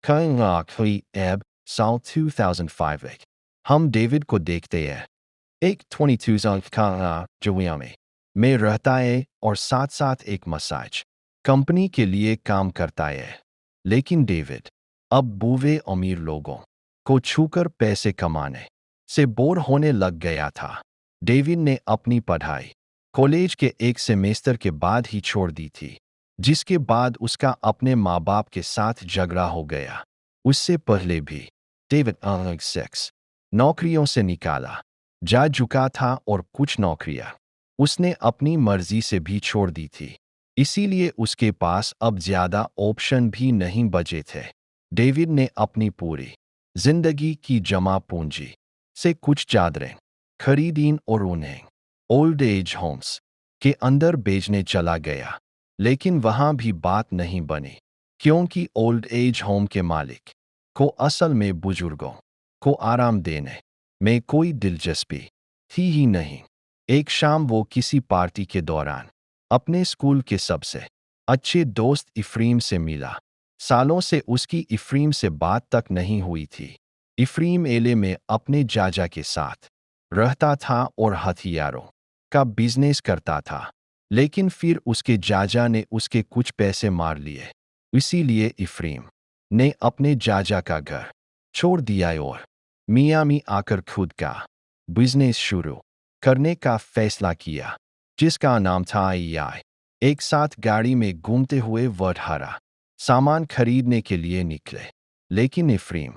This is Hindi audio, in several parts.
Kung Eb, Saul 2005 हम डेविड को देखते हैं। एक 22 का जवियामी में रहता है और साथ साथ एक मसाज कंपनी के लिए काम करता है। लेकिन डेविड अब बूढ़े अमीर लोगों को छूकर पैसे कमाने से बोर होने लग गया था। डेविड ने अपनी पढ़ाई कॉलेज के एक सेमेस्टर के बाद ही छोड़ दी थी, जिसके बाद उसका अपने माँ बाप के साथ झगड़ा हो गया। उससे पहले भी डेविड अलग सेक्स नौकरियों से निकाला जा चुका था और कुछ नौकरियां उसने अपनी मर्जी से भी छोड़ दी थी, इसीलिए उसके पास अब ज्यादा ऑप्शन भी नहीं बचे थे। डेविड ने अपनी पूरी जिंदगी की जमा पूंजी से कुछ चादरें खरीदीं और उन्हें ओल्ड एज होम्स के अंदर बेचने चला गया। लेकिन वहां भी बात नहीं बनी, क्योंकि ओल्ड एज होम के मालिक को असल में बुजुर्गों को आराम देने में कोई दिलचस्पी थी ही नहीं। एक शाम वो किसी पार्टी के दौरान अपने स्कूल के सबसे अच्छे दोस्त इफ्रीम से मिला। सालों से उसकी इफ्रीम से बात तक नहीं हुई थी। इफ्रीम एले में अपने जाजा के साथ रहता था और हथियारों का बिजनेस करता था, लेकिन फिर उसके जाजा ने उसके कुछ पैसे मार लिए। इसीलिए इफ्रीम ने अपने जाजा का घर छोड़ दिया और मियामी आकर खुद का बिजनेस शुरू करने का फैसला किया, जिसका नाम था आई। एक साथ गाड़ी में घूमते हुए वडहरा सामान खरीदने के लिए निकले, लेकिन इफ्रीम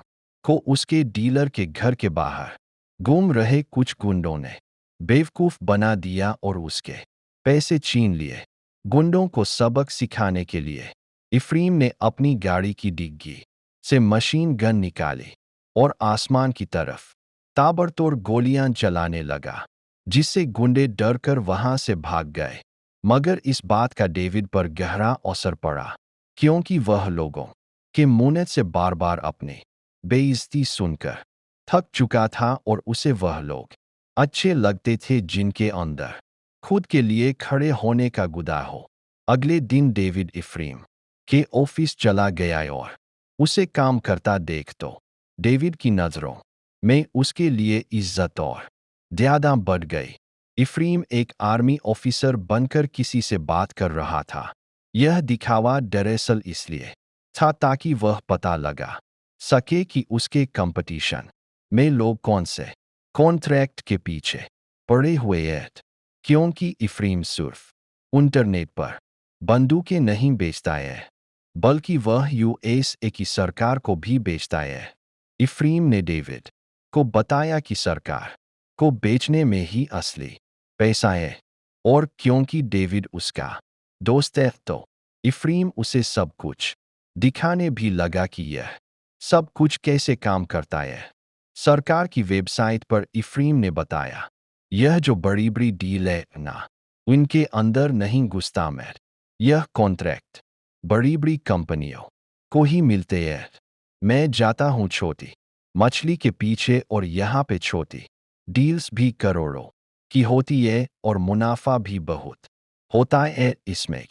को उसके डीलर के घर के बाहर घूम रहे कुछ गुंडों ने बेवकूफ बना दिया और उसके पैसे छीन लिए। गुंडों को सबक सिखाने के लिए इफ्रीम ने अपनी गाड़ी की डिग्गी से मशीन गन निकाली और आसमान की तरफ ताबड़तोड़ गोलियां चलाने लगा, जिससे गुंडे डरकर वहां से भाग गए। मगर इस बात का डेविड पर गहरा असर पड़ा, क्योंकि वह लोगों के मुन्नत से बार बार अपनी बेइज्जती सुनकर थक चुका था और उसे वह लोग अच्छे लगते थे जिनके अंदर खुद के लिए खड़े होने का गुदा हो। अगले दिन डेविड इफ्रीम के ऑफिस चला गया और उसे काम करता देख तो डेविड की नज़रों में उसके लिए इज्जत और ज़्यादा बढ़ गई। इफ्रीम एक आर्मी ऑफिसर बनकर किसी से बात कर रहा था। यह दिखावा दरअसल इसलिए था ताकि वह पता लगा सके कि उसके कंपटीशन में लोग कौन से कॉन्ट्रैक्ट के पीछे पड़े हुए हैं, क्योंकि इफ्रीम सिर्फ इंटरनेट पर बंदूकें नहीं बेचता है, बल्कि वह यूएसए की सरकार को भी बेचता है। इफ्रीम ने डेविड को बताया कि सरकार को बेचने में ही असली पैसा है, और क्योंकि डेविड उसका दोस्त है तो इफ्रीम उसे सब कुछ दिखाने भी लगा कि यह सब कुछ कैसे काम करता है। सरकार की वेबसाइट पर इफ्रीम ने बताया, यह जो बड़ी बड़ी डील है ना, उनके अंदर नहीं घुसता मैं। यह कॉन्ट्रैक्ट बड़ी बड़ी कंपनियों को ही मिलते हैं। मैं जाता हूँ छोटी मछली के पीछे और यहाँ पे छोटी डील्स भी करोड़ों की होती है और मुनाफा भी बहुत होता है इसमें।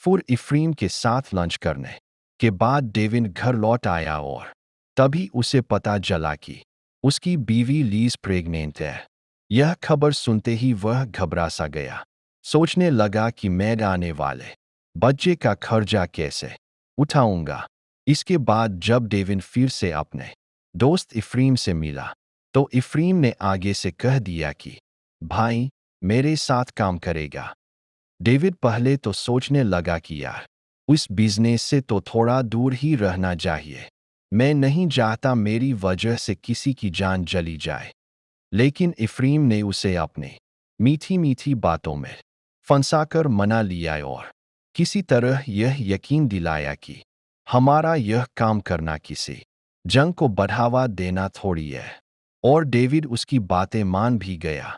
फिर इफ्रीम के साथ लंच करने के बाद डेविड घर लौट आया और तभी उसे पता चला कि उसकी बीवी लीज प्रेग्नेंट है। यह खबर सुनते ही वह घबरा सा गया। सोचने लगा कि मैं आने वाले बच्चे का खर्चा कैसे उठाऊंगा। इसके बाद जब डेविड फिर से अपने दोस्त इफ्रीम से मिला, तो इफ्रीम ने आगे से कह दिया कि भाई मेरे साथ काम करेगा। डेविड पहले तो सोचने लगा कि यार, उस बिजनेस से तो थोड़ा दूर ही रहना चाहिए। मैं नहीं चाहता मेरी वजह से किसी की जान चली जाए। लेकिन इफ्रीम ने उसे अपने मीठी मीठी बातों में फंसाकर मना लिया और किसी तरह यह यकीन दिलाया कि हमारा यह काम करना किसी जंग को बढ़ावा देना थोड़ी है। और डेविड उसकी बातें मान भी गया।